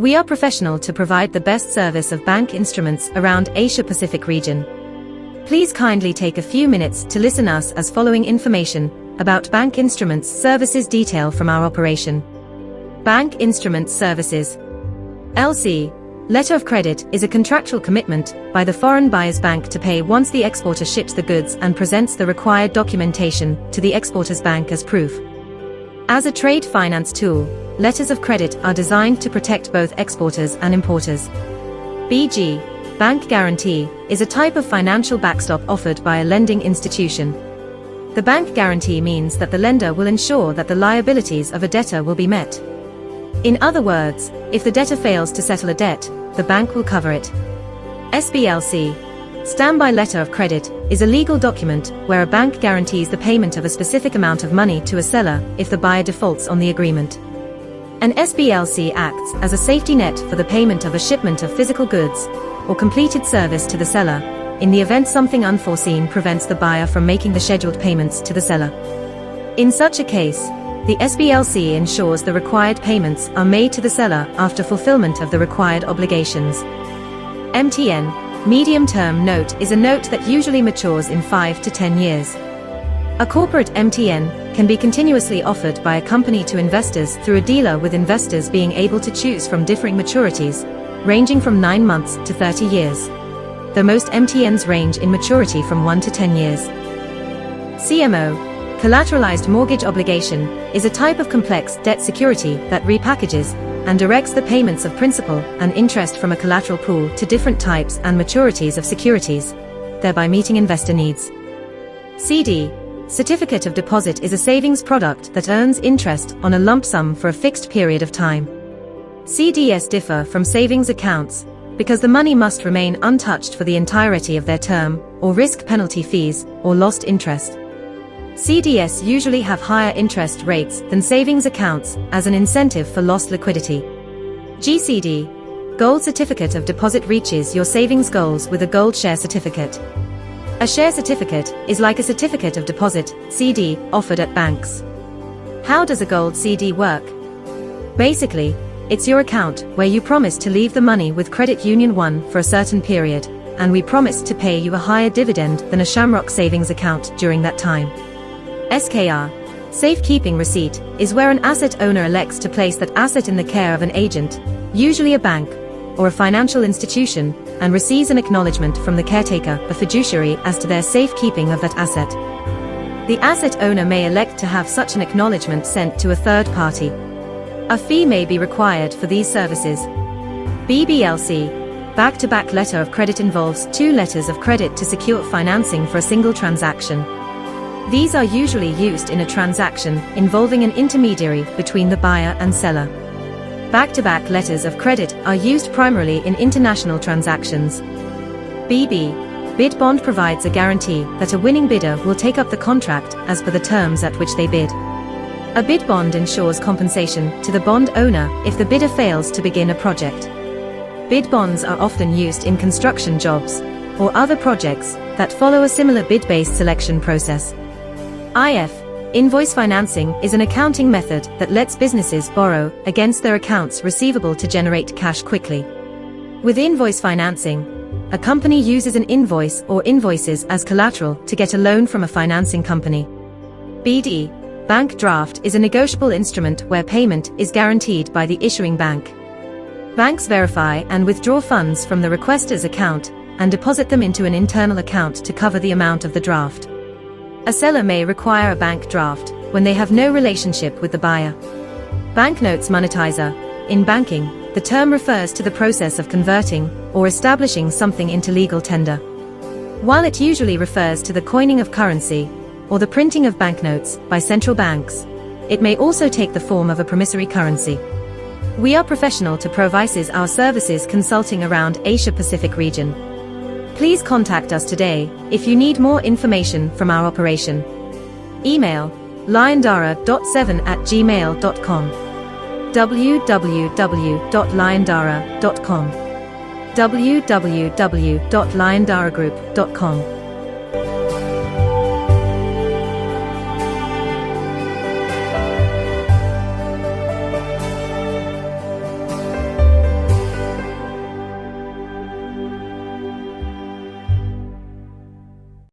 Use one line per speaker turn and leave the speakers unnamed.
We are professional to provide the best service of bank instruments around Asia-Pacific region. Please kindly take a few minutes to listen us as following information about bank instruments services detail from our operation. Bank instruments services. LC. Letter of credit is a contractual commitment by the foreign buyer's bank to pay once the exporter ships the goods and presents the required documentation to the exporter's bank as proof. As a trade finance tool, letters of credit are designed to protect both exporters and importers. BG. Bank guarantee is a type of financial backstop offered by a lending institution. The bank guarantee means that the lender will ensure that the liabilities of a debtor will be met. In other words, if the debtor fails to settle a debt, the bank will cover it. Sblc. Standby letter of credit is a legal document where a bank guarantees the payment of a specific amount of money to a seller if the buyer defaults on the agreement. An Sblc acts as a safety net for the payment of a shipment of physical goods or completed service to the seller, in the event something unforeseen prevents the buyer from making the scheduled payments to the seller. In such a case, the Sblc ensures the required payments are made to the seller after fulfillment of the required obligations. MTN. Medium-term note is a note that usually matures in 5 to 10 years. A corporate MTN can be continuously offered by a company to investors through a dealer, with investors being able to choose from differing maturities, ranging from 9 months to 30 years. Though most MTNs range in maturity from 1 to 10 years. CMO. Collateralized mortgage obligation is a type of complex debt security that repackages and directs the payments of principal and interest from a collateral pool to different types and maturities of securities, thereby meeting investor needs. CD. Certificate of deposit is a savings product that earns interest on a lump sum for a fixed period of time. CDS differ from savings accounts because the money must remain untouched for the entirety of their term, or risk penalty fees, or lost interest. CDS usually have higher interest rates than savings accounts as an incentive for lost liquidity. GCD. Gold certificate of deposit reaches your savings goals with a gold share certificate. A share certificate is like a certificate of deposit, CD, offered at banks. How does a gold CD work? Basically, it's your account where you promise to leave the money with Credit Union 1 for a certain period, and we promise to pay you a higher dividend than a Shamrock savings account during that time. SKR. Safekeeping receipt is where an asset owner elects to place that asset in the care of an agent, usually a bank or a financial institution, and receives an acknowledgement from the caretaker, a fiduciary, as to their safekeeping of that asset. The asset owner may elect to have such an acknowledgement sent to a third party. A fee may be required for these services. BBLC. Back-to-back letter of credit involves 2 letters of credit to secure financing for a single transaction. These are usually used in a transaction involving an intermediary between the buyer and seller. Back-to-back letters of credit are used primarily in international transactions. BB. Bid bond provides a guarantee that a winning bidder will take up the contract as per the terms at which they bid. A bid bond ensures compensation to the bond owner if the bidder fails to begin a project. Bid bonds are often used in construction jobs or other projects that follow a similar bid-based selection process. IF. Invoice financing is an accounting method that lets businesses borrow against their accounts receivable to generate cash quickly. With invoice financing, a company uses an invoice or invoices as collateral to get a loan from a financing company. BD. Bank draft is a negotiable instrument where payment is guaranteed by the issuing bank. Banks verify and withdraw funds from the requester's account and deposit them into an internal account to cover the amount of the draft. A seller may require a bank draft when they have no relationship with the buyer. Banknotes monetizer. In banking, the term refers to the process of converting or establishing something into legal tender. While it usually refers to the coining of currency or the printing of banknotes by central banks, it may also take the form of a promissory currency. We are professional to provide our services consulting around Asia-Pacific region. Please contact us today if you need more information from our operation. Email liondara.7@gmail.com, www.liondara.com, www.liondaragroup.com.